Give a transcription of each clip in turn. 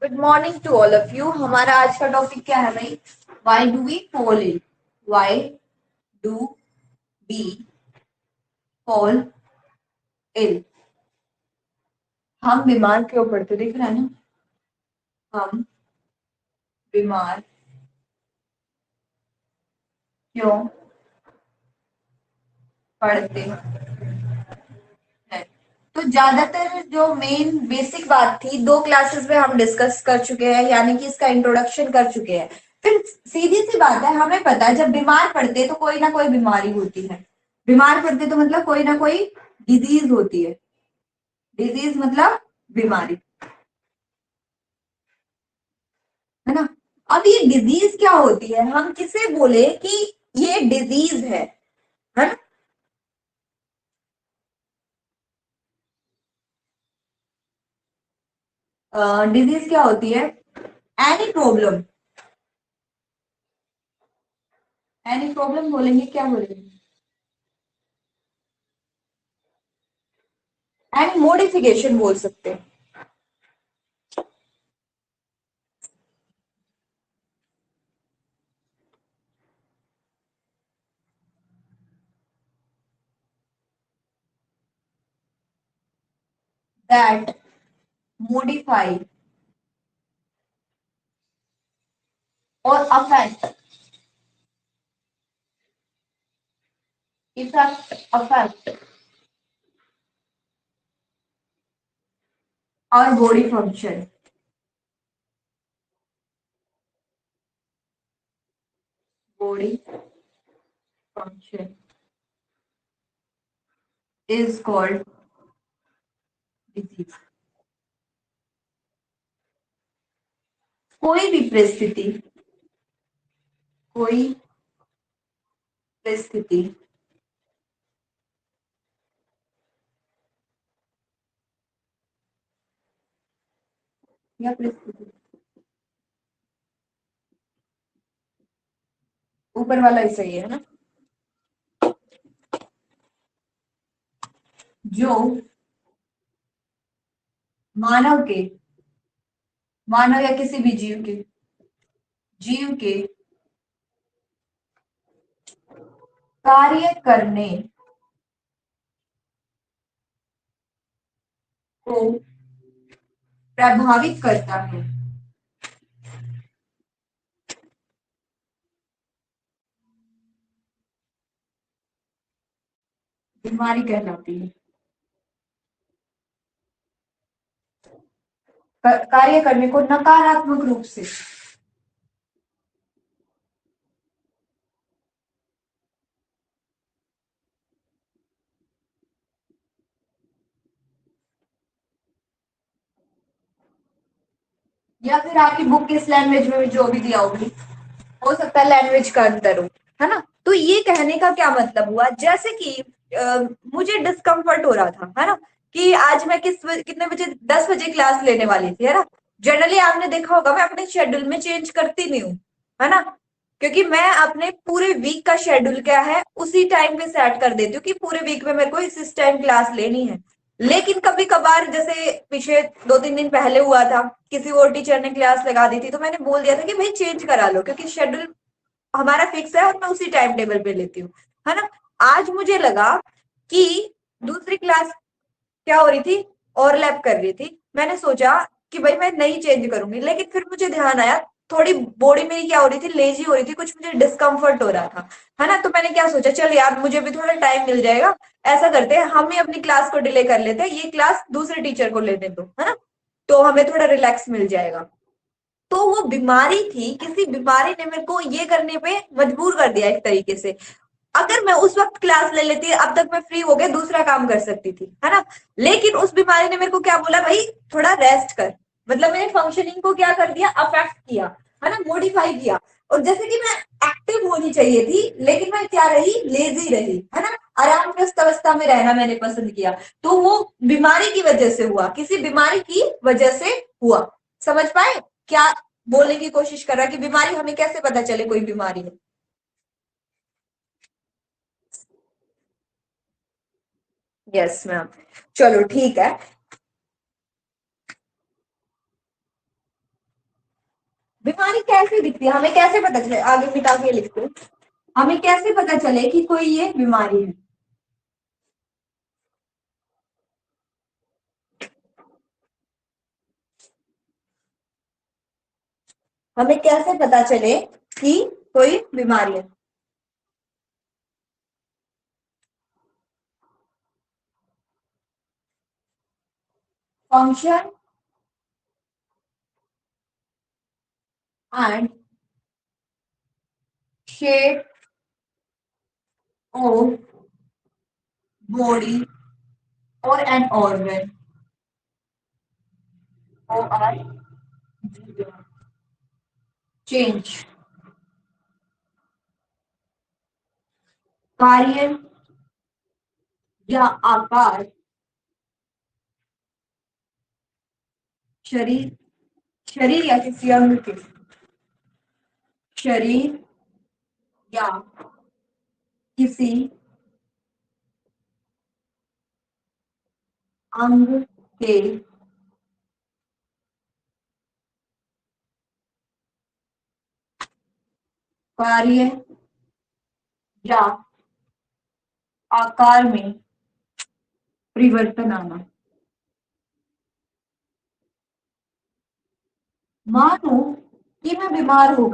Good morning to all of you. हमारा आज का टॉपिक क्या है भाई? Why do we fall ill? Why do we fall ill? हम बीमार क्यों पड़ते? दिख रहा है ना? हम बीमार क्यों पड़ते हैं? तो ज्यादातर जो मेन बेसिक बात थी, 2 क्लासेस में हम डिस्कस कर चुके हैं, यानी कि इसका इंट्रोडक्शन कर चुके हैं। फिर सीधी सी बात है, हमें पता है जब बीमार पड़ते तो कोई ना कोई बीमारी होती है। बीमार पड़ते तो मतलब कोई ना कोई डिजीज होती है। डिजीज मतलब बीमारी, है ना? अब ये डिजीज क्या होती है? हम किसे बोले कि ये डिजीज है ना? डिजीज क्या होती है? एनी प्रॉब्लम, एनी प्रॉब्लम बोलेंगे, क्या बोलेंगे? एनी मोडिफिकेशन बोल सकते हैं। That modify or affect our body function. Body function is called disease. कोई भी परिस्थिति, कोई परिस्थिति या परिस्थिति, ऊपर वाला ही सही है ना? जो मानव के, मानव या किसी भी जीव के कार्य करने को प्रभावित करता है, बीमारी कहलाती है। कार्य करने को नकारात्मक रूप से, या फिर आपकी बुक किस लैंग्वेज में जो भी दिया होगी, हो सकता है लैंग्वेज का अंतर हो, है ना? तो ये कहने का क्या मतलब हुआ, जैसे कि मुझे डिस्कम्फर्ट हो रहा था, है ना, कि आज मैं कितने बजे, 10 बजे क्लास लेने वाली थी, है ना? जनरली आपने देखा होगा मैं अपने शेड्यूल में चेंज करती नहीं हूँ, है ना? क्योंकि मैं अपने पूरे वीक का शेड्यूल क्या है उसी टाइम पे सेट कर देती हूँ कि पूरे वीक में मेरे को इस टाइम क्लास लेनी है। लेकिन कभी कभार, जैसे पिछले 2-3 दिन पहले हुआ था, किसी और टीचर ने क्लास लगा दी थी, तो मैंने बोल दिया था कि भाई चेंज करा लो, क्योंकि शेड्यूल हमारा फिक्स है और मैं उसी टाइम टेबल पे लेती हूँ, है ना? आज मुझे लगा कि दूसरी क्लास क्या हो रही थी, ओवरलैप कर रही थी। मैंने सोचा कि भाई मैं नहीं चेंज करूंगी, लेकिन फिर मुझे ध्यान आया थोड़ी बॉडी मेरी क्या हो रही थी, लेजी हो रही थी, कुछ मुझे डिस्कम्फर्ट हो रहा था, है ना? तो मैंने क्या सोचा, चल यार मुझे भी थोड़ा टाइम मिल जाएगा, ऐसा करते हैं हम ही अपनी क्लास को डिले कर लेते हैं, ये क्लास दूसरे टीचर को लेने दो, है ना? तो हमें थोड़ा रिलैक्स मिल जाएगा। तो वो बीमारी थी, किसी बीमारी ने मेरे को ये करने पे मजबूर कर दिया एक तरीके से। अगर मैं उस वक्त क्लास ले लेती, अब तक मैं फ्री हो गया दूसरा काम कर सकती थी, है ना? लेकिन उस बीमारी ने मेरे को क्या बोला, भाई थोड़ा रेस्ट कर। मतलब मेरे फंक्शनिंग को क्या कर दिया, अफेक्ट किया, है ना, मॉडिफाई किया। और जैसे कि मैं एक्टिव होनी चाहिए थी, लेकिन मैं क्या रही, लेजी रही, है ना? आरामग्रस्त अवस्था में रहना मैंने पसंद किया। तो वो बीमारी की वजह से हुआ, किसी बीमारी की वजह से हुआ। समझ पाए क्या बोलने की कोशिश कर रहा है? कि बीमारी हमें कैसे पता चले कोई बीमारी है? Yes ma'am. चलो ठीक है। बीमारी कैसे दिखती है, हमें कैसे पता चले, आगे मिटा के लिखते हैं, हमें कैसे पता चले कि कोई ये बीमारी है। हमें कैसे पता चले कि कोई बीमारी है। Function and shape of body और an organ or are change, कार्य या आकार शरीर, शरीर या किसी अंग के, शरीर या किसी अंग के कार्य या आकार में परिवर्तन आना। मानो कि मैं बीमार हो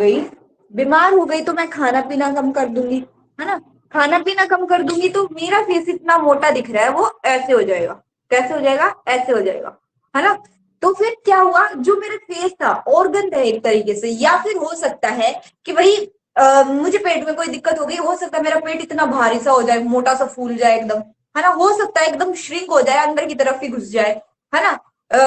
गई तो मैं खाना पीना कम कर दूंगी, है ना, खाना पीना कम कर दूंगी तो मेरा फेस इतना मोटा दिख रहा है वो ऐसे हो जाएगा, कैसे हो जाएगा, ऐसे हो जाएगा, है ना। तो फिर क्या हुआ, जो मेरा फेस था ऑर्गन था एक तरीके से, या फिर हो सकता है कि भाई मुझे पेट में कोई दिक्कत हो गई, हो सकता है मेरा पेट इतना भारी सा हो जाए, मोटा सा फूल जाए एकदम, है ना, हो सकता है एकदम श्रिंक हो जाए, अंदर की तरफ ही घुस जाए, है ना।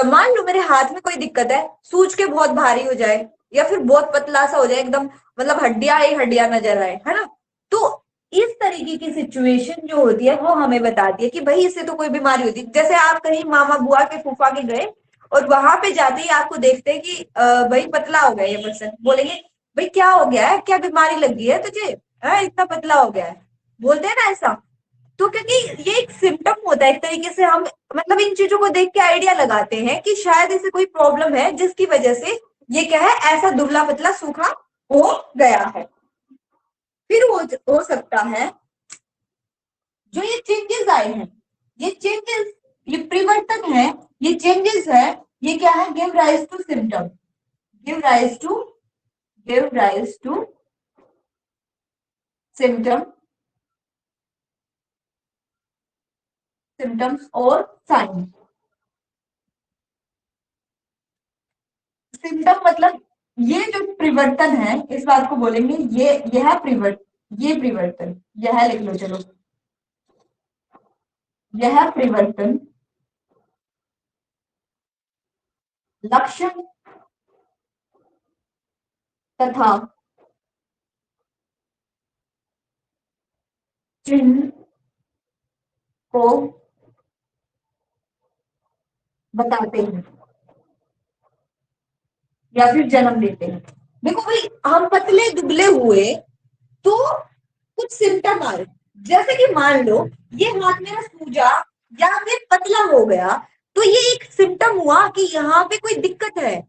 मान लो मेरे हाथ में कोई दिक्कत है, सूज के बहुत भारी हो जाए, या फिर बहुत पतला सा हो जाए एकदम, मतलब हड्डियां ही हड्डियां नजर आए, है ना। तो इस तरीके की सिचुएशन जो होती है वो हमें बताती है कि भाई इससे तो कोई बीमारी होती है। जैसे आप कहीं मामा बुआ के फूफा के गए और वहां पे जाते ही आपको देखते हैं कि भाई पतला हो गया ये पर्सन, बोलेंगे भाई क्या हो गया है, क्या बीमारी लग गई है तुझे, इतना पतला हो गया है, बोलते हैं ना ऐसा। तो क्योंकि ये एक सिम्टम होता है एक तरीके से, हम मतलब इन चीजों को देख के आइडिया लगाते हैं कि शायद इसे कोई प्रॉब्लम है जिसकी वजह से ये क्या है, ऐसा दुबला पतला सूखा हो गया है। फिर हो सकता है जो ये चेंजेस आए हैं, ये चेंजेस, ये परिवर्तन है, ये चेंजेस है, ये क्या है, give rise to symptom, give rise to, give rise to symptom, symptoms और साइंस। सिम्टम मतलब ये जो परिवर्तन है, इस बात को बोलेंगे यह परिवर्तन, ये परिवर्तन, यह लिख लो चलो, यह परिवर्तन लक्षण तथा चिन्ह को बताते हैं या फिर जन्म देते हैं। देखो भाई, हम पतले दुबले हुए तो कुछ सिम्टम आ रहे, जैसे कि मान लो ये हाथ मेरा सूजा या फिर पतला हो गया, तो ये एक सिम्टम हुआ कि यहाँ पे कोई दिक्कत है।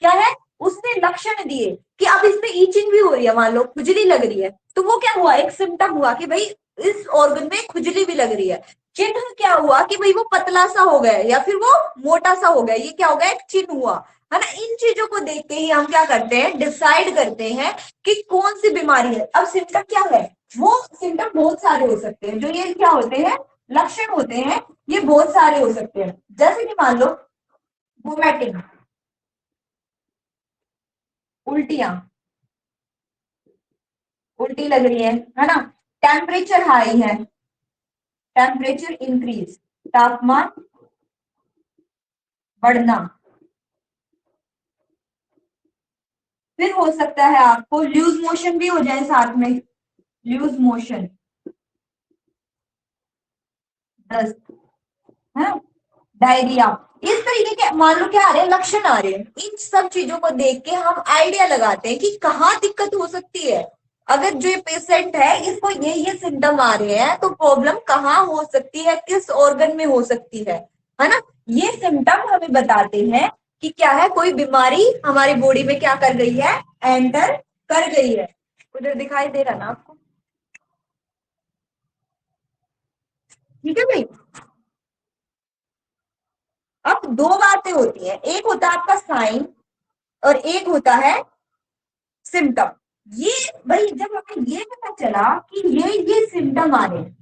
क्या है, उसने लक्षण दिए कि अब इसमें ईचिंग भी हो रही है, मान लो खुजली लग रही है, तो वो क्या हुआ, एक सिम्टम हुआ कि भाई इस ऑर्गन में खुजली भी लग रही है। चिन्ह क्या हुआ कि भाई वो पतला सा हो गया या फिर वो मोटा सा हो गया, ये क्या हो गया, एक चिन्ह हुआ, है ना। इन चीजों को देख के ही हम क्या करते हैं, डिसाइड करते हैं कि कौन सी बीमारी है। अब सिम्टम क्या है, वो सिम्टम बहुत सारे हो सकते हैं, जो ये क्या होते हैं, लक्षण होते हैं, ये बहुत सारे हो सकते हैं। जैसे कि मान लो वोमेटिंग, उल्टियां, उल्टी लग रही है ना, टेम्परेचर हाई है, टेम्परेचर इंक्रीज, तापमान बढ़ना। फिर हो सकता है आपको लूज मोशन भी हो जाए साथ में, लूज मोशन, दस्त, है, डायरिया, इस तरीके के मान लो क्या आ रहे हैं, लक्षण आ रहे हैं। इन सब चीजों को देख के हम आइडिया लगाते हैं कि कहाँ दिक्कत हो सकती है। अगर जो पेशेंट है इसको ये सिम्टम आ रहे हैं तो प्रॉब्लम कहाँ हो सकती है, किस ऑर्गन में हो सकती है ना। ये सिम्टम हमें बताते हैं कि क्या है, कोई बीमारी हमारी बॉडी में क्या कर गई है, एंटर कर गई है। उधर दिखाई दे रहा ना आपको? ठीक है भाई। अब दो बातें होती है, एक होता है आपका साइन और एक होता है सिम्टम। ये भाई जब हमें ये पता चला कि ये सिम्टम आ रहे हैं,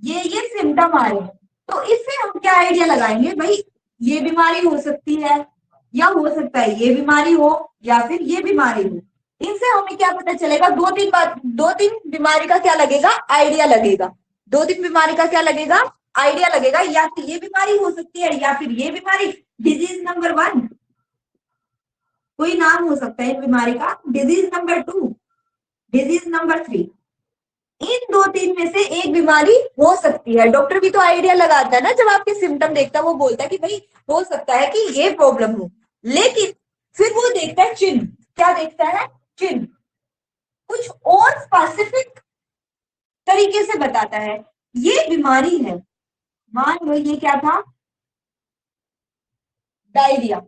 ये सिम्टम आ रहे हैं, तो इससे हम क्या आइडिया लगाएंगे भाई, ये बीमारी हो सकती है, या हो सकता है ये बीमारी हो, या फिर ये बीमारी हो। इनसे हमें क्या पता चलेगा, दो तीन बात, दो तीन बीमारी का क्या लगेगा, आइडिया लगेगा। दो तीन बीमारी का क्या लगेगा, आइडिया लगेगा। या तो ये बीमारी हो सकती है, या फिर ये बीमारी। डिजीज नंबर 1 कोई नाम हो सकता है इस बीमारी का, डिजीज नंबर 2, डिजीज नंबर 3, इन दो तीन में से एक बीमारी हो सकती है। डॉक्टर भी तो आइडिया लगाता है ना, जब आपके सिम्टम देखता है वो बोलता है कि भाई हो सकता है कि ये प्रॉब्लम हो। लेकिन फिर वो देखता है चिन्ह, क्या देखता है, चिन्ह कुछ और स्पेसिफिक तरीके से बताता है ये बीमारी है। मान लो ये क्या था, डायरिया।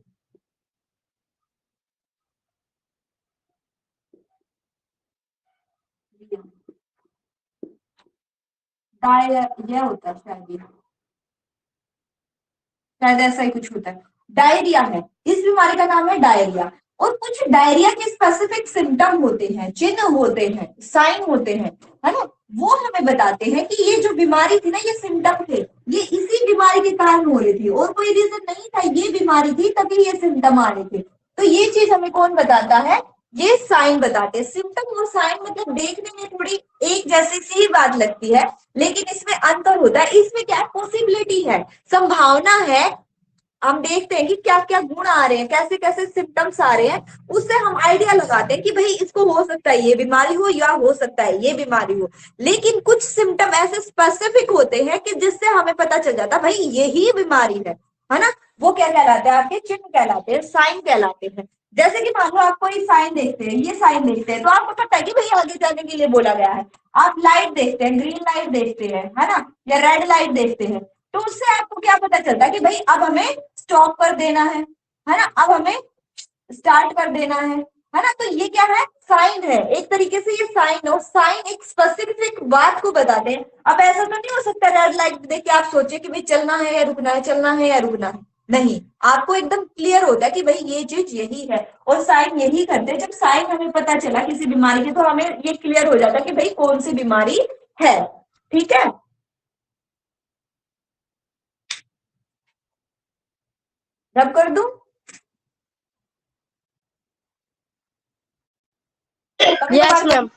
डायरिया होता है शायद ऐसा ही कुछ होता है। डायरिया है, इस बीमारी का नाम है डायरिया। और कुछ डायरिया के स्पेसिफिक सिम्टम होते हैं, चिन्ह होते हैं, साइन होते हैं, है ना। वो हमें बताते हैं कि ये जो बीमारी थी ना, ये सिम्टम थे, ये इसी बीमारी के कारण हो रही थी, और कोई रीजन नहीं था, ये बीमारी थी तभी ये सिम्टम आ रहे थे। तो ये चीज हमें कौन बताता है, ये साइन बताते हैं। सिम्टम और साइन मतलब देखने में थोड़ी एक जैसी सी ही बात लगती है, लेकिन इसमें अंतर होता है। इसमें क्या है, पॉसिबिलिटी है, संभावना है। हम देखते हैं कि क्या क्या गुण आ रहे हैं, कैसे कैसे सिम्टम्स आ रहे हैं, उससे हम आइडिया लगाते हैं कि भाई इसको हो सकता है ये बीमारी हो, या हो सकता है ये बीमारी हो। लेकिन कुछ सिम्टम ऐसे स्पेसिफिक होते हैं कि जिससे हमें पता चल जाता है भाई यही बीमारी है ना। वो क्या कहलाते हैं, आपके चिन्ह कहलाते हैं, साइन कहलाते हैं। जैसे कि मान लो आप कोई साइन देखते हैं, ये साइन देखते हैं, तो आपको पता है कि भाई आगे जाने के लिए बोला गया है। आप लाइट देखते हैं, ग्रीन लाइट देखते हैं, है ना, या रेड लाइट देखते हैं, तो उससे आपको क्या पता चलता है कि भाई अब हमें स्टॉप कर देना है ना, अब हमें स्टार्ट कर देना है ना। तो ये क्या है, साइन है, एक तरीके से ये साइन, और साइन एक स्पेसिफिक बात को बताते हैं। अब ऐसा तो नहीं हो सकता रेड लाइट देख के आप सोचे कि भाई चलना है या रुकना है, चलना है या रुकना है, नहीं। आपको एकदम क्लियर होता है कि भाई ये चीज यही है, और साइन यही करते हैं। जब साइन हमें पता चला किसी बीमारी के, तो हमें ये क्लियर हो जाता है कि भाई कौन सी बीमारी है। ठीक है, रब कर दूं? कभी यस कभार, मैम।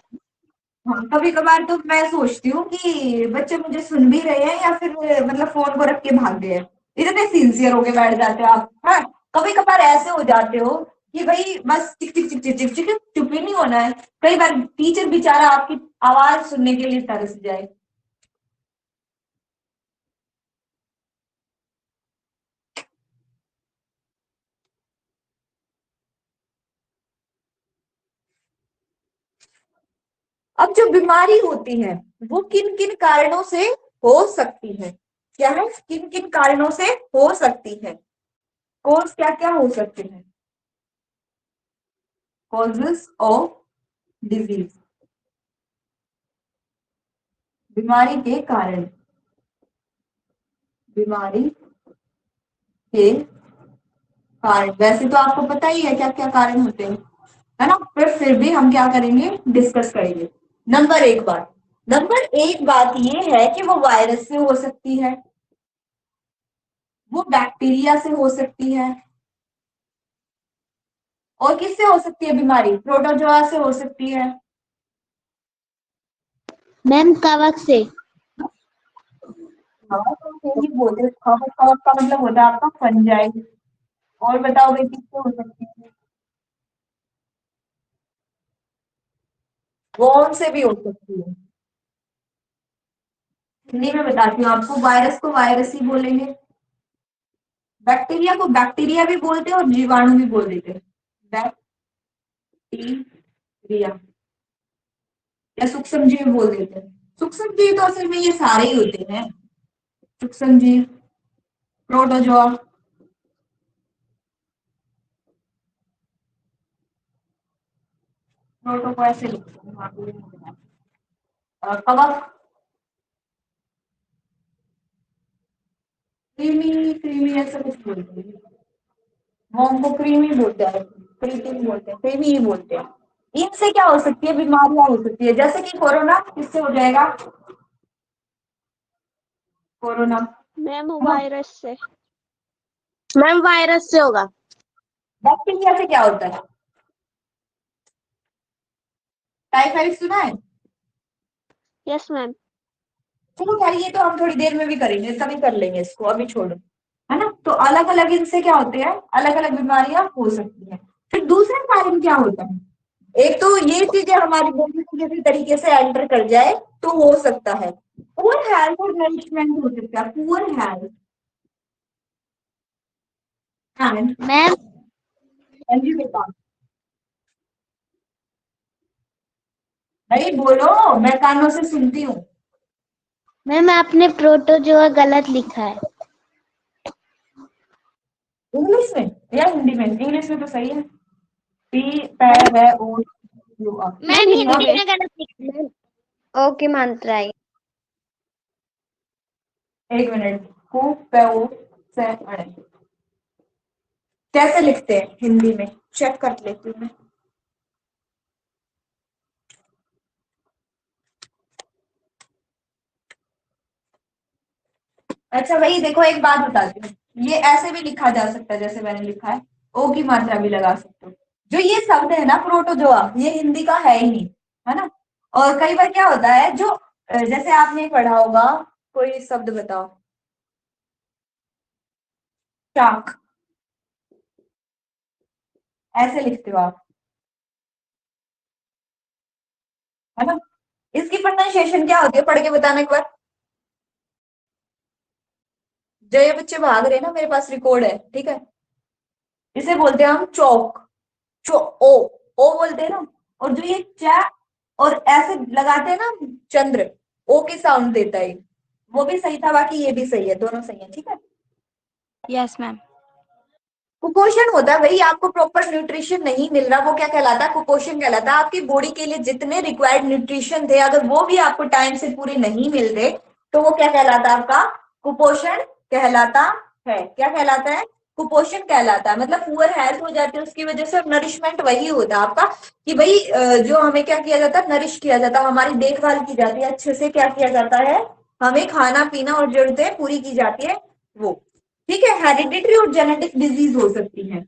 हाँ कभी कभार तो मैं सोचती हूँ कि बच्चे मुझे सुन भी रहे हैं, या फिर मतलब फोन को रख के भाग गए हैं। इतने सिंसियर होके बैठ जाते हो आप, हाँ। कभी कभार ऐसे हो जाते हो कि भाई बस चिक चिक चिक चिक चिक चिक, चुप ही नहीं होना है। कई बार टीचर बेचारा आपकी आवाज सुनने के लिए तरस जाए। अब जो बीमारी होती है वो किन किन कारणों से हो सकती है, क्या है, किन किन कारणों से हो सकती है, कॉज क्या क्या हो सकते हैं, कॉजेस ऑफ डिजीज, बीमारी के कारण, बीमारी के कारण। वैसे तो आपको पता ही है क्या क्या कारण होते हैं, है ना, पर फिर भी हम क्या करेंगे, डिस्कस करेंगे। नंबर एक बात ये है कि वो वायरस से हो सकती है, वो बैक्टीरिया से हो सकती है, और किससे हो सकती है बीमारी, प्रोटोजोआ से हो सकती है। मैम कवक से। हाँ तो यही बोलते हैं, कवक, कवक का मतलब होता है आपका फंजाई। और बताओ भाई किससे हो सकती है, वॉर्म से भी हो सकती है। हिंदी में बताती हूँ आपको, वायरस को वायरस ही बोलेंगे, बैक्टीरिया को बैक्टीरिया भी बोलते हैं, और जीवाणु भी बोल देते हैं, बैक्टीरिया, या सूक्ष्म जीव बोल देते हैं। सूक्ष्म जीव तो असल में ये सारे ही होते हैं, सूक्ष्म जीव, प्रोटोजोआ, प्रोटो को ऐसे लिखते हैं, कवक, क्रीमी, क्रीमी ऐसा कुछ बोलते हैं, मोम को क्रीमी बोलते हैं, क्रीमी बोलते हैं, क्रीमी ही बोलते हैं। इनसे क्या हो सकती है, बीमारियां हो सकती है, जैसे कि कोरोना किससे हो जाएगा, कोरोना मैम है ना। वायरस से। मैम वायरस से होगा। बैक्टीरिया से क्या होता है, टाइफाइड सुना है। Yes ma'am. चलो खैर ये तो हम थोड़ी देर में भी करेंगे, तभी कर लेंगे इसको, अभी छोड़ो, है ना। तो अलग अलग इनसे क्या होते हैं, अलग अलग बीमारियां हो सकती हैं। फिर दूसरा कारण क्या होता है, एक तो ये चीजें हमारी बॉडी में किसी तरीके से एंटर कर जाए तो हो सकता है पुअर हेल्थ और नरिशमेंट हो सकता है, पुअर हेल्थ एंड, मैम हाँ जी बेटा, भाई बोलो, मैं कानों से सुनती हूँ। मैम आपने प्रोटोजोआ गलत लिखा है। इंग्लिश में या हिंदी में, इंग्लिश में तो सही है, पी पैर है O U R. Ma'am Hindi Hindi में। में गलत लिखा है। ओके मात्रा है। एक मिनट, कु पैओ से अड़े कैसे लिखते हैं हिंदी में, चेक कर लेती हूँ मैं। अच्छा भाई देखो, एक बात बताती हूँ, ये ऐसे भी लिखा जा सकता है जैसे मैंने लिखा है, ओ की मात्रा भी लगा सकते हो। जो ये शब्द है ना प्रोटोजोआ, ये हिंदी का है ही नहीं, है ना। और कई बार क्या होता है, जो जैसे आपने पढ़ा होगा, कोई शब्द बताओ, शाक, ऐसे लिखते हो आप, है ना। इसकी प्रोनाउंसिएशन क्या होती है, पढ़ के बताना एक बार। जो ये बच्चे भाग रहे हैं ना, मेरे पास रिकॉर्ड है, ठीक है। इसे बोलते हैं हम चौक, चो ओ, ओ बोलते हैं ना। और जो ये चा और ऐसे लगाते हैं ना चंद्र, ओ की साउंड देता है, वो भी सही था, बाकी ये भी सही है, दोनों सही है, ठीक है। Yes ma'am. कुपोषण होता है भाई, आपको प्रॉपर न्यूट्रिशन नहीं मिल रहा, वो क्या कहलाता है, कुपोषण कहलाता है। आपकी बॉडी के लिए जितने रिक्वायर्ड न्यूट्रिशन थे, अगर वो भी आपको टाइम से पूरे नहीं मिल रहे, तो वो क्या कहलाता है, आपका कुपोषण कहलाता है। क्या कहलाता है, कुपोषण कहलाता है। मतलब पुअर हेल्थ हो जाती है उसकी वजह से, और नरिशमेंट वही होता है आपका कि भाई जो हमें क्या किया जाता है, नरिश किया जाता है, हमारी देखभाल की जाती है अच्छे से, क्या किया जाता है, हमें खाना पीना और जरूरतें पूरी की जाती है, वो ठीक है। हेरिडिटरी और जेनेटिक डिजीज हो सकती है,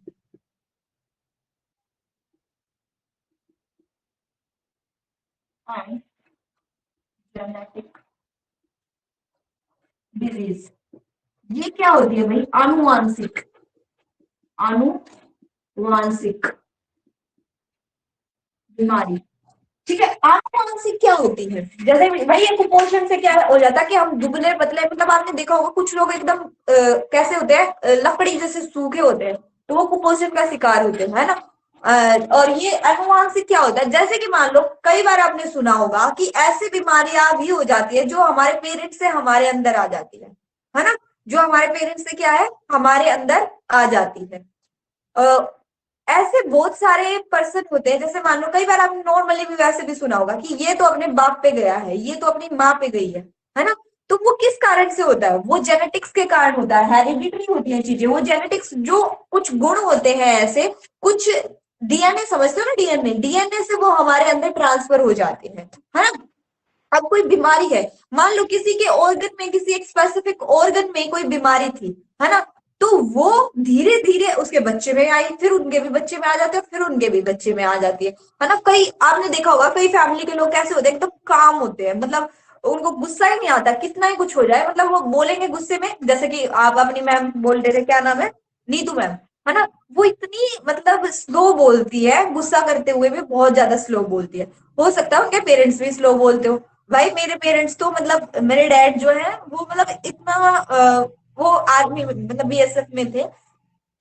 जेनेटिक डिजीज, ये क्या होती है भाई, आनुवांशिक, आनुवांशिक बीमारी, ठीक है। आनुवांशिक क्या होती है, जैसे भाई ये कुपोषण से क्या हो जाता है कि हम दुबले पतले, मतलब आपने देखा होगा कुछ लोग एकदम कैसे होते हैं, लकड़ी जैसे सूखे होते हैं, तो वो कुपोषण का शिकार होते हैं, है ना। और ये अनुवांशिक क्या होता है, जैसे कि मान लो कई बार आपने सुना होगा कि ऐसी बीमारियां भी हो जाती है जो हमारे पेरेंट्स से हमारे अंदर आ जाती है ना। जो हमारे पेरेंट्स से क्या है, हमारे अंदर आ जाती है। ऐसे बहुत सारे पर्सन होते हैं, जैसे मान लो कई बार आपने नॉर्मली भी वैसे भी सुना होगा कि ये तो अपने बाप पे गया है, ये तो अपनी माँ पे गई है ना। तो वो किस कारण से होता है, वो जेनेटिक्स के कारण होता है, हेरिडिटरी होती है चीजें, वो जेनेटिक्स, जो कुछ गुण होते हैं ऐसे, कुछ डीएनए समझते हो ना, डीएनए, डीएनए से वो हमारे अंदर ट्रांसफर हो जाते हैं, है ना। अब कोई बीमारी है, मान लो किसी के ऑर्गन में, किसी एक स्पेसिफिक ऑर्गन में कोई बीमारी थी, है ना, तो वो धीरे धीरे उसके बच्चे में आई, फिर उनके भी बच्चे में आ जाते हैं, फिर उनके भी बच्चे में आ जाती है ना। कई आपने देखा होगा, कई फैमिली के लोग कैसे होते हैं, एकदम काम होते हैं, मतलब उनको गुस्सा ही नहीं आता, कितना ही कुछ हो जाए, मतलब वो बोलेंगे गुस्से में, जैसे कि आप अपनी मैम बोल रहे थे, क्या नाम है, नीतू मैम, है ना। वो इतनी मतलब स्लो बोलती है, गुस्सा करते हुए भी बहुत ज्यादा स्लो बोलती है। हो सकता है उनके पेरेंट्स भी स्लो बोलते हो। भाई मेरे पेरेंट्स तो, मतलब मेरे डैड जो है वो, मतलब इतना वो आर्मी मतलब बीएसएफ में थे,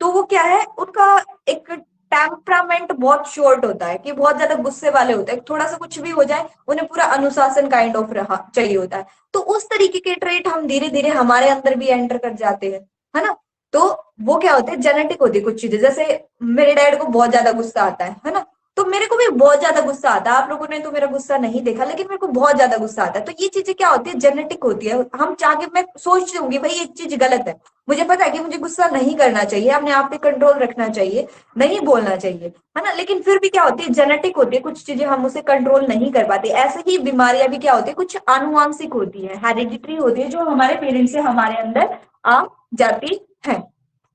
तो वो क्या है, उनका एक टेम्परामेंट बहुत शॉर्ट होता है, कि बहुत ज्यादा गुस्से वाले होते हैं, थोड़ा सा कुछ भी हो जाए उन्हें पूरा अनुशासन काइंड ऑफ रहा चाहिए होता है। तो उस तरीके के ट्रेट हम धीरे धीरे हमारे अंदर भी एंटर कर जाते हैं, है ना। तो वो क्या होते हैं, जेनेटिक होती है कुछ चीजें, जैसे मेरे डैड को बहुत ज्यादा गुस्सा आता है ना, तो मेरे को भी बहुत ज्यादा गुस्सा आता है। आप लोगों ने तो मेरा गुस्सा नहीं देखा, लेकिन मेरे को बहुत ज्यादा गुस्सा आता है। तो ये चीजें क्या होती है, जेनेटिक होती है। हम चाह के, मैं सोचती हूँ भाई ये चीज गलत है, मुझे पता है कि मुझे गुस्सा नहीं करना चाहिए, अपने आप पे कंट्रोल रखना चाहिए, नहीं बोलना चाहिए, है ना, लेकिन फिर भी क्या होती है, जेनेटिक होती है, कुछ चीजें हम उसे कंट्रोल नहीं कर पाते। ऐसे ही बीमारियां भी क्या होती है, कुछ आनुवांशिक होती है, हेरिडिटरी होती है, जो हमारे पेरेंट्स से हमारे अंदर आ जाती है।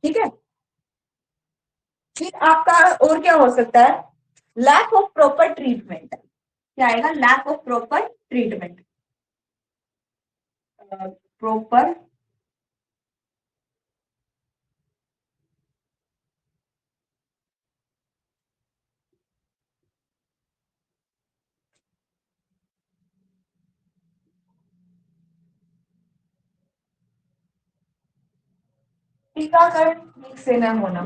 ठीक है, फिर आपका और क्या हो सकता है, लैक ऑफ प्रॉपर ट्रीटमेंट। क्या आएगा, lack of proper treatment. Proper टीकाकरण ठीक से न होना।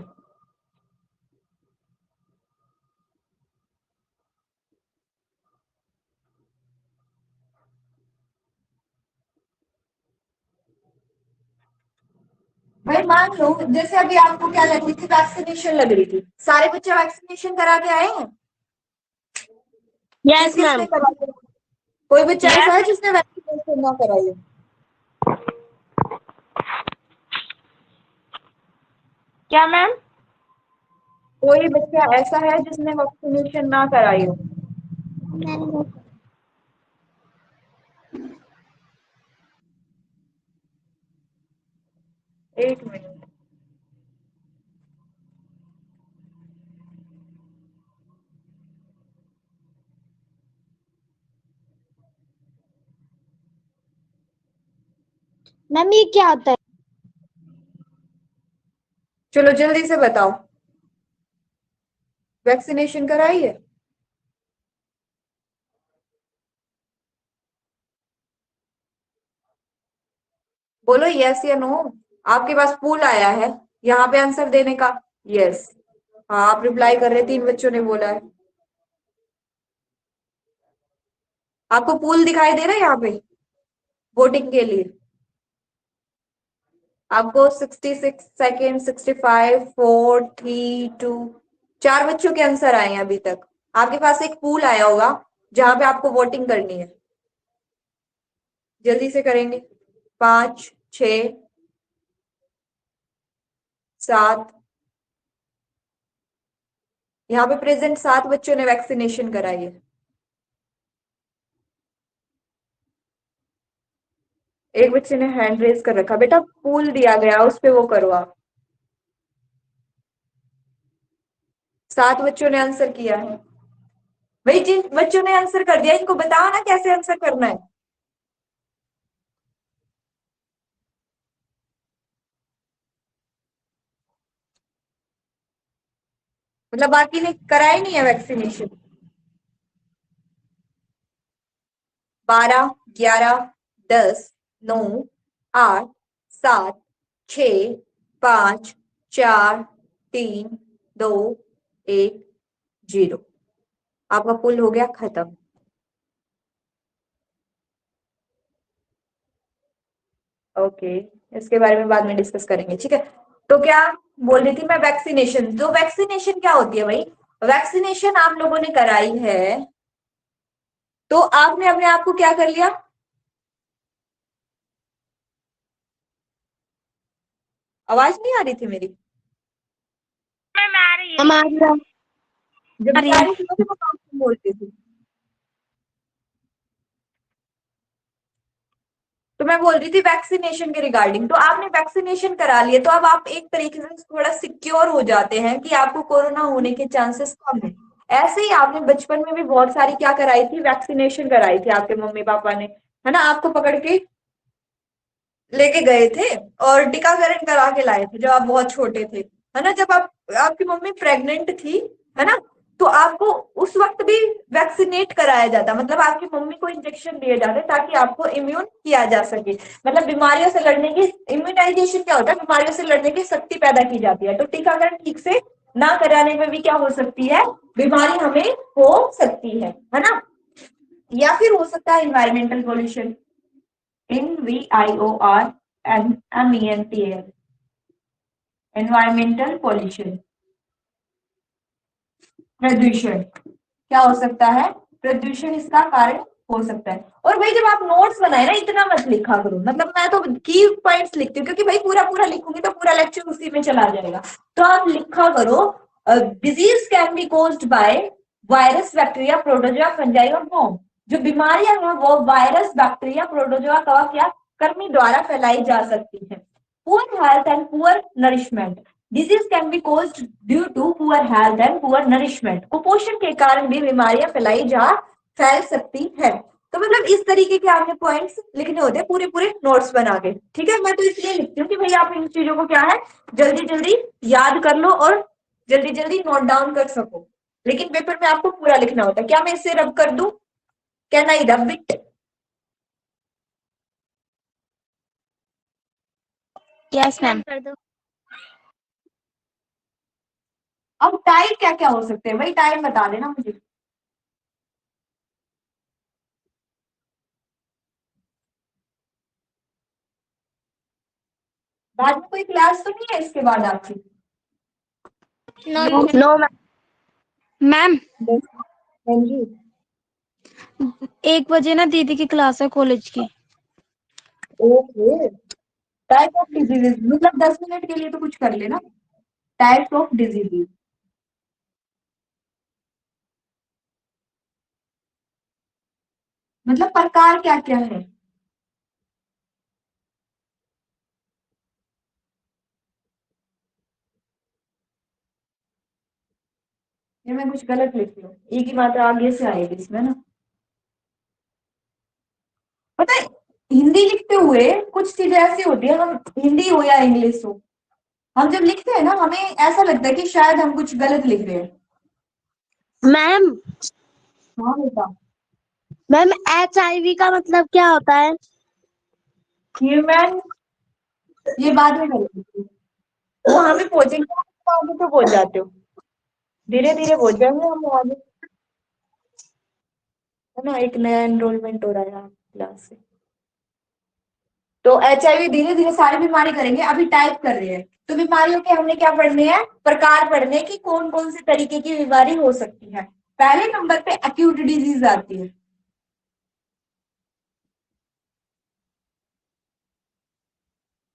भाई मान लो जैसे अभी आपको क्या लग रही थी, वैक्सीनेशन लग रही थी, सारे बच्चे वैक्सीनेशन करा के आए हैं? Yes, किसने ma'am. करा के? कोई बच्चा Yes. ऐसा है जिसने वैक्सीनेशन ना कराई है? क्या मैम? कोई बच्चा ऐसा है जिसने वैक्सीनेशन ना कराई हो? एक मिनट, मैम ये क्या होता है? चलो जल्दी से बताओ, वैक्सीनेशन कराई है? बोलो यस या नो। आपके पास पूल आया है यहाँ पे आंसर देने का, यस। हाँ आप रिप्लाई कर रहे, 3 बच्चों ने बोला है। आपको पूल दिखाई दे रहा है यहाँ पे वोटिंग के लिए? आपको 66 सेकेंड, 65, 4, 3, 2, 4 बच्चों के आंसर आए हैं अभी तक। आपके पास एक पूल आया होगा जहां पे आपको वोटिंग करनी है, जल्दी से करेंगे। 5, 6, 7, यहाँ पे प्रेजेंट 7 बच्चों ने वैक्सीनेशन कराई है। एक बच्चे ने हैंड रेज कर रखा, बेटा पूल दिया गया उस पे वो करो आप। 7 बच्चों ने आंसर किया है। भाई जिन बच्चों ने आंसर कर दिया इनको बताओ ना कैसे आंसर करना है। मतलब बाकी ने कराई नहीं है वैक्सीनेशन? 12, 11, 10, 9, 8, 7, 6, 5, 4, 3, 2, 1, 0। आपका पुल हो गया खत्म। ओके, इसके बारे में बाद में डिस्कस करेंगे, ठीक है। तो क्या बोल रही थी मैं, वैक्सीनेशन। तो वैक्सीनेशन क्या होती है भाई, वैक्सीनेशन आप लोगों ने कराई है तो आपने अपने आप को क्या कर लिया? आवाज नहीं आ रही थी मेरी? मैम आ रही है। हमारा जब भी आ रही थी तो मैं कौन बोलती थी? तो मैं बोल रही थी वैक्सीनेशन के रिगार्डिंग। तो आपने वैक्सीनेशन करा लिया तो अब आप एक तरीके से थोड़ा सिक्योर हो जाते हैं कि आपको कोरोना होने के चांसेस कम है। ऐसे ही आपने बचपन में भी बहुत सारी क्या कराई थी, वैक्सीनेशन कराई थी आपके मम्मी पापा ने, है ना, आपको पकड़ के लेके गए थे और टीकाकरण करा के लाए थे जब आप बहुत छोटे थे, है ना। जब आप, आपकी मम्मी प्रेग्नेंट थी, है ना, तो आपको उस वक्त भी वैक्सीनेट कराया जाता, मतलब आपकी मम्मी को इंजेक्शन दिए जाते ताकि आपको इम्यून किया जा सके। मतलब बीमारियों से लड़ने की, इम्यूनाइजेशन क्या होता है, बीमारियों से लड़ने की शक्ति पैदा की जाती है। तो टीकाकरण ठीक से ना कराने में भी क्या हो सकती है, बीमारी हमें हो सकती है ना। या फिर हो सकता है environmental pollution, ENVIORMENTAL, environmental pollution, प्रदूषण। क्या हो सकता है, प्रदूषण इसका कारण हो सकता है। और भाई जब आप नोट्स बनाए ना, इतना मत लिखा करो, मतलब मैं तो की पॉइंट्स लिखती हूँ, क्योंकि भाई पूरा पूरा लिखूंगी तो पूरा लेक्चर उसी में चला जाएगा। तो आप लिखा करो, disease can be caused by virus, bacteria, protozoa, fungi और मोम। जो बीमारियां हैं वो वायरस, बैक्टीरिया, प्रोटोजोआ, कवक या कृमि द्वारा फैलाई जा सकती है। Poor health and poor nourishment, disease can be caused due to poor health and poor nourishment. कुपोषण के कारण भी बीमारियां फैल सकती है। तो मतलब इस तरीके के आपने पॉइंट्स लिखने होते हैं पूरे पूरे नोट्स बना के, ठीक है। मैं तो इसलिए लिखती हूँ कि भाई आप इन चीजों को क्या है, जल्दी जल्दी याद कर लो और जल्दी जल्दी नोट डाउन कर सको। लेकिन पेपर में आपको पूरा लिखना होता है। क्या मैं इसे रब कर दूं? Can I rub it? Yes ma'am. कर दो। अब टाइप क्या क्या हो सकते हैं भाई, टाइप बता देना मुझे। बाद में कोई क्लास तो नहीं है इसके बाद आपकी? No ma'am. हाँ जी। 1 बजे ना दीदी की क्लास है कॉलेज की। ओके। टाइप ऑफ डिजीजेज, मतलब 10 मिनट के लिए तो कुछ कर लेना। टाइप्स ऑफ डिजीजेज, मतलब प्रकार क्या क्या है। ये मैं कुछ गलत लिख रही हूँ, एक ही मात्रा आगे से आएगी इसमें ना। पता है, हिंदी लिखते हुए कुछ चीजें ऐसी होती है, हम हिंदी हो या इंग्लिश हो, हम जब लिखते हैं ना हमें ऐसा लगता है कि शायद हम कुछ गलत लिख रहे हैं। मैम, हाँ बेटा। मैम HIV का मतलब क्या होता है? ह्यूमन, ये बाद में करेंगे, वहां पे पहुंचेंगे आप आगे तो पहुंच जाते हो, धीरे धीरे पहुंच जाएंगे हम आगे, है ना। एक नया एनरोलमेंट हो रहा है क्लास से। तो HIV धीरे धीरे सारी बीमारी करेंगे, अभी टाइप कर रहे हैं। तो बीमारियों के हमने क्या पढ़ने हैं, प्रकार पढ़ने की, कौन कौन से तरीके की बीमारी हो सकती है। पहले नंबर पे एक्यूट डिजीज आती है।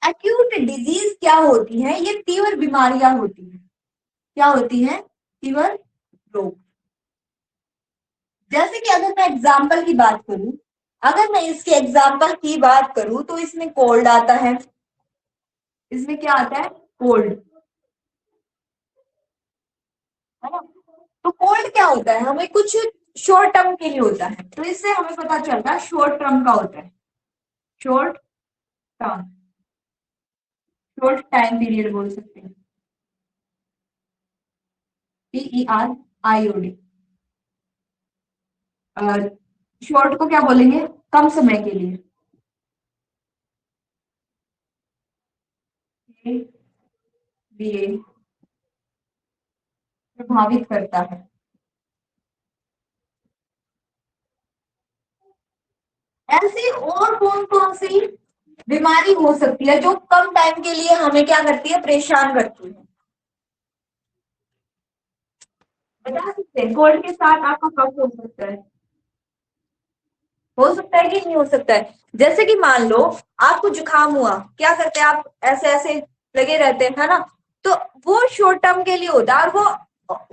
एक्यूट डिजीज क्या होती है, ये तीव्र बीमारियां होती हैं। क्या होती हैं? तीव्र रोग। जैसे कि अगर मैं एग्जाम्पल की बात करूं, अगर मैं इसके एग्जाम्पल की बात करूं तो इसमें कोल्ड आता है। इसमें क्या आता है? कोल्ड, है ना। तो कोल्ड क्या होता है, हमें कुछ शॉर्ट टर्म के लिए होता है, तो इससे हमें पता चलता है शॉर्ट टर्म का होता है। Short term, short time period बोल सकते हैं। PERIOD। शॉर्ट को क्या बोलेंगे, कम समय के लिए। लिए प्रभावित करता है। ऐसी और कौन कौन सी बीमारी हो सकती है जो कम टाइम के लिए हमें क्या करती है, परेशान करती है? बता सकते हैं, कोल्ड के साथ आपका कफ हो सकता है। हो सकता है कि नहीं हो सकता है? जैसे कि मान लो आपको जुकाम हुआ, क्या करते हैं आप, ऐसे ऐसे लगे रहते हैं, है ना। तो वो शॉर्ट टर्म के लिए होता है, और वो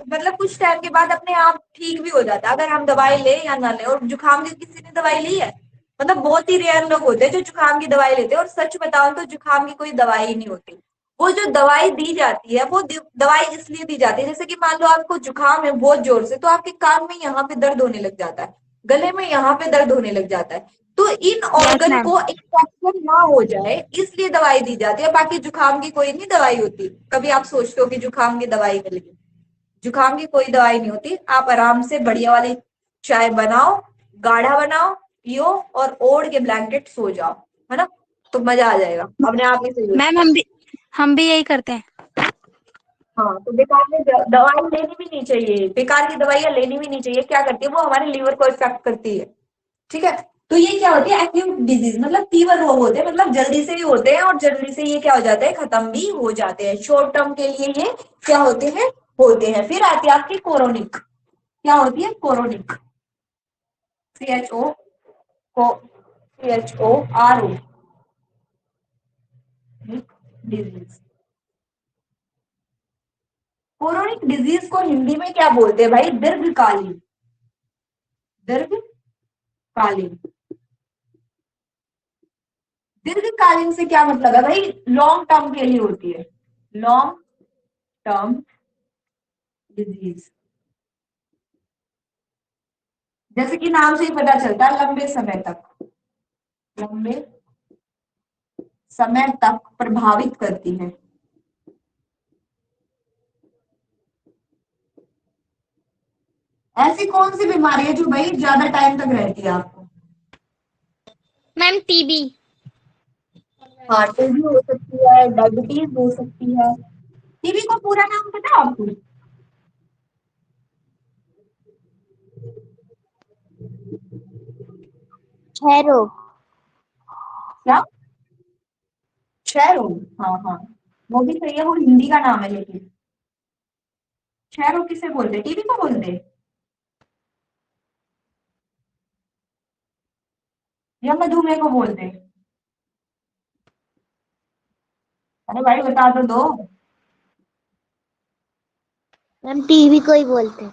मतलब कुछ टाइम के बाद अपने आप ठीक भी हो जाता है, अगर हम दवाई ले या ना ले। और जुकाम की किसी ने दवाई ली है? मतलब बहुत ही रेयर लोग होते हैं जो जुकाम की दवाई लेते हैं। और सच बताओ तो जुकाम की कोई दवाई नहीं होती। वो जो दवाई दी जाती है वो दवाई इसलिए दी जाती है, जैसे कि मान लो आपको जुकाम है बहुत जोर से, तो आपके कान में यहाँ पे दर्द होने लग जाता है, गले में यहाँ पे दर्द होने लग जाता है। तो इन ऑर्गन मैम। को इन्फेक्शन ना हो जाए इसलिए दवाई दी जाती है, बाकी जुकाम की कोई नहीं दवाई होती। कभी आप सोचते हो कि जुकाम की दवाई मिलेगी? जुकाम की कोई दवाई नहीं होती। आप आराम से बढ़िया वाली चाय बनाओ, गाढ़ा बनाओ, पियो और ओढ़ के ब्लैंकेट सो जाओ, है ना। तो मजा आ जाएगा, अपने आप ही सही हो मैम जाएगा। हम भी यही करते हैं। हाँ, तो बेकार में दवाई लेनी भी नहीं चाहिए, बेकार की दवाइयां लेनी भी नहीं चाहिए। क्या करती है वो, हमारे लीवर को इफेक्ट करती है, ठीक है। तो ये क्या होती है, एक्यूट डिजीज, मतलब तीव्र रोग होते हैं, मतलब जल्दी से ही होते हैं और जल्दी से ये क्या हो जाते हैं, खत्म भी हो जाते हैं। शॉर्ट टर्म के लिए ये क्या होते हैं, होते हैं। फिर आती है आपकी क्रोनिक। क्या होती है? कोरोनिक, CHO को CHORO डिजीज। कोरोनिक डिजीज को हिंदी में क्या बोलते हैं भाई? दीर्घकालीन, दीर्घकालीन। दीर्घकालीन से क्या मतलब है भाई? लॉन्ग टर्म के लिए होती है, लॉन्ग टर्म डिजीज। जैसे कि नाम से ही पता चलता है, लंबे समय तक, लंबे समय तक प्रभावित करती है। ऐसी कौन सी बीमारी है जो भाई ज्यादा टाइम तक रहती है आपको? Ma'am TB. हाँ, टीबी हो सकती है, डायबिटीज हो सकती है। टीबी को पूरा नाम पता है आपको? क्षय रोग। क्या? क्षय रोग, हाँ हाँ, वो भी सही है, वो हिंदी का नाम है, लेकिन क्षय रोग किसे बोलते हैं? टीबी को बोलते हैं या मधुमेह को बोलते हैं? अरे भाई बता तो दो। मैम टीबी को ही बोलते हैं।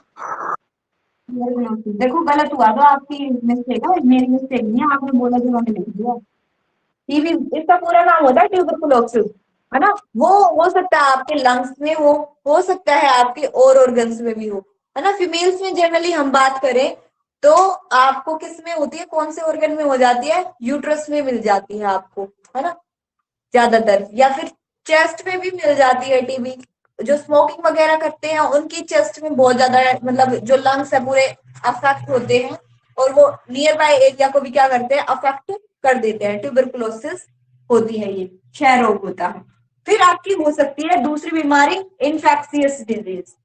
देखो गलत हुआ तो आपकी मिस्टेक है, मेरी मिस्टेक नहीं है, आपने बोला जो मैंने लिख दिया। टीबी, इसका पूरा नाम होता है ट्यूबरकुलोसिस, है ना? वो हो सकता है आपके लंग्स में हो सकता है आपके और ऑर्गन्स में भी हो, है ना? फीमेल्स में जनरली हम बात करें तो आपको किस में होती है, कौन से ऑर्गन में हो जाती है? यूट्रस में मिल जाती है आपको, है ना, ज्यादातर, या फिर चेस्ट में भी मिल जाती है टीबी। जो स्मोकिंग वगैरह करते हैं उनकी चेस्ट में बहुत ज्यादा, मतलब जो लंग्स है पूरे अफेक्ट होते हैं, और वो नियर बाय एरिया को भी क्या करते हैं? अफेक्ट कर देते हैं। ट्यूबरकुलोसिस होती है, ये क्षय रोग होता है। फिर आपकी हो सकती है दूसरी बीमारी, इन्फेक्शियस डिजीज।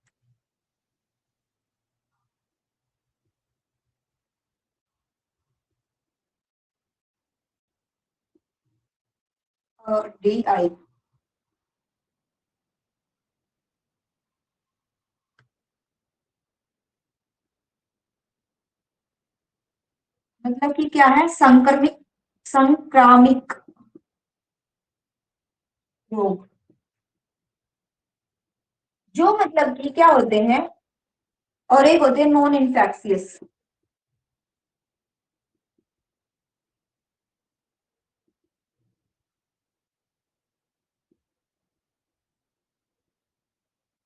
DI, मतलब कि क्या है? संक्रामिक रोग, जो मतलब कि क्या होते हैं, और एक होते हैं नॉन इन्फेक्शियस।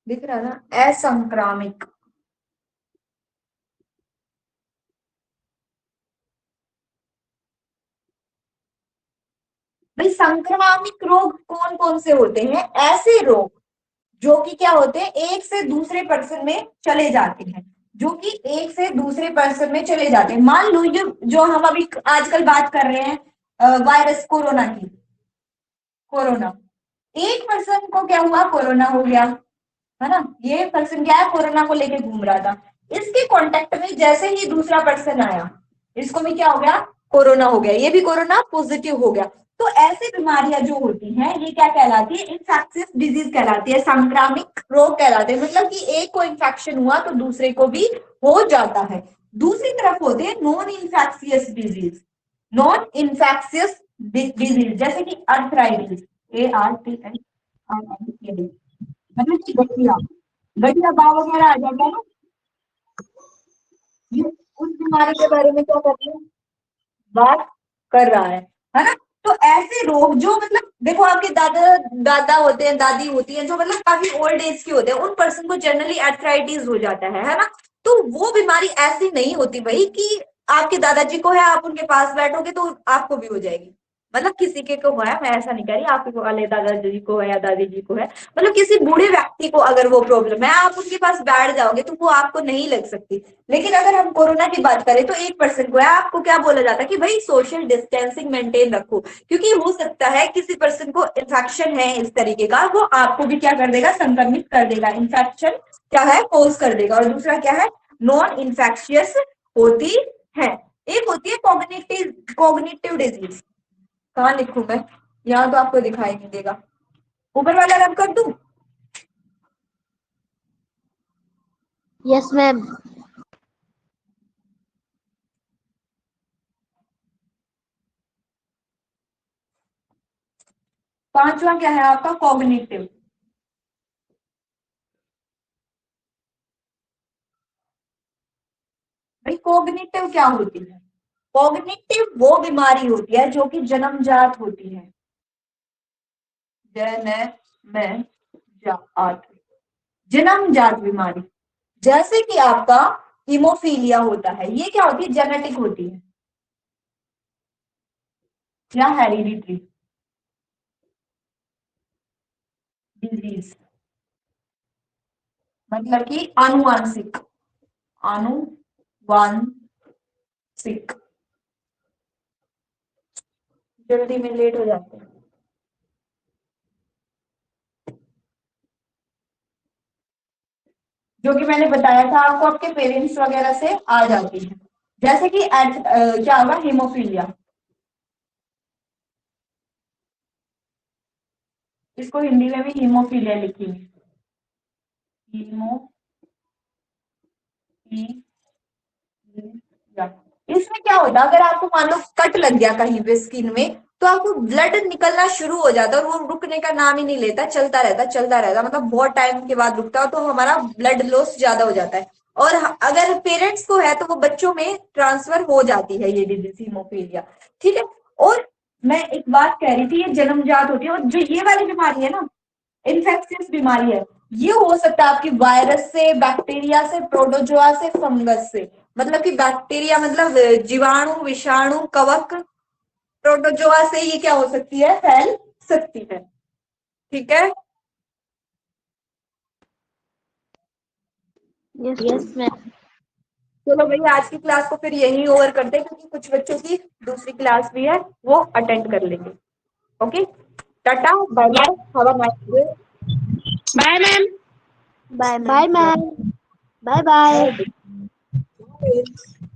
दिख रहा ना? असंक्रामिक। भाई संक्रामिक रोग कौन कौन से होते हैं? ऐसे रोग जो कि क्या होते हैं, एक से दूसरे पर्सन में चले जाते हैं, जो कि एक से दूसरे पर्सन में चले जाते हैं। मान लो ये जो हम अभी आजकल बात कर रहे हैं, वायरस कोरोना की, कोरोना, एक पर्सन को क्या हुआ? कोरोना हो गया, है ना? ये पर्सन क्या है? कोरोना को लेके घूम रहा था, इसके कांटेक्ट में जैसे ही दूसरा पर्सन आया, इसको भी क्या हो गया? कोरोना हो गया, ये भी कोरोना पॉजिटिव हो गया। तो ऐसी बीमारियां जो होती हैं ये क्या कहलाती है? इन्फेक्शियस डिजीज कहलाती है, संक्रामक रोग कहलाते हैं। मतलब कि एक को इन्फेक्शन हुआ तो दूसरे को भी हो जाता है। दूसरी तरफ होते हैं non infectious disease, non infectious disease, जैसे कि अर्थराइटिस, ARTHRITIS, मतलब कि गठिया, गठिया बाव वगैरह आ जाता है ना, ये उस बीमारी के बारे में क्या कर रहे हैं? बात कर रहा है ना? तो ऐसे रोग जो मतलब देखो आपके दादा दादा होते हैं, दादी होती है, जो मतलब काफी ओल्ड एज के होते हैं, उन पर्सन को जनरली आर्थराइटिस हो जाता है ना? तो वो बीमारी ऐसी नहीं होती भाई कि आपके दादाजी को है, आप उनके पास बैठोगे तो आपको भी हो जाएगी। मतलब किसी के को है, मैं ऐसा नहीं कह रही आपके को वाले दादाजी को है या दादी जी को है, मतलब किसी बूढ़े व्यक्ति को अगर वो प्रॉब्लम है, आप उनके पास बैठ जाओगे तो वो आपको नहीं लग सकती। लेकिन अगर हम कोरोना की बात करें तो एक पर्सन को है, आपको क्या बोला जाता है कि भाई सोशल डिस्टेंसिंग मेंटेन रखो, क्योंकि हो सकता है किसी पर्सन को इन्फेक्शन है इस तरीके का, वो आपको भी क्या कर देगा? संक्रमित कर देगा, इन्फेक्शन क्या है? कोज कर देगा। और दूसरा क्या है? नॉन इन्फेक्शियस होती है। एक होती है कॉग्निटिव डिजीज। कहाँ लिखूं मैं? यहाँ तो आपको दिखाई नहीं देगा, ऊपर वाला रब कर दूं? Yes ma'am. पांचवा क्या है आपका? कॉग्निटिव। भाई कॉग्निटिव क्या होती है? कॉग्निटिव वो बीमारी होती है जो कि जन्मजात होती है। जन्मजात बीमारी, जैसे कि आपका हीमोफीलिया होता है, ये क्या होती है? जेनेटिक होती है या हेरिडिटरी डिजीज, मतलब कि आनुवांशिक, आनुवांशिक। जल्दी में लेट हो जाते हैं। जो कि मैंने बताया था आपको, आपके पेरेंट्स वगैरह से आ जाती है, जैसे कि क्या होगा? हीमोफीलिया। इसको हिंदी में भी हीमोफीलिया लिखेंगे, हीमोफीलिया। इसमें क्या होता है? अगर आपको मान लो कट लग गया कहीं पे स्किन में, तो आपको ब्लड निकलना शुरू हो जाता है और वो रुकने का नाम ही नहीं लेता, चलता रहता चलता रहता, मतलब बहुत टाइम के बाद रुकता है, तो हमारा ब्लड लॉस ज्यादा हो जाता है। और अगर पेरेंट्स को है तो वो बच्चों में ट्रांसफर हो जाती है ये डिजीज हीमोफीलिया, ठीक है। और मैं एक बात कह रही थी, ये जन्मजात होती है, और जो ये वाली बीमारी है ना, इन्फेक्शियस बीमारी है, ये हो सकता है आपकी वायरस से, बैक्टीरिया से, प्रोटोजोआ से, फंगस से। मतलब कि बैक्टीरिया मतलब जीवाणु, विषाणु, कवक, प्रोटोजोआ से ये क्या हो सकती है? फैल सकती है, ठीक है। Yes ma'am. चलो भैया आज की क्लास को फिर यही ओवर करते हैं, क्योंकि कुछ बच्चों की दूसरी क्लास भी है, वो अटेंड कर लेंगे। Okay, tata, bye bye, have a nice day. Bye ma'am. Bye ma'am. Bye bye. Bye.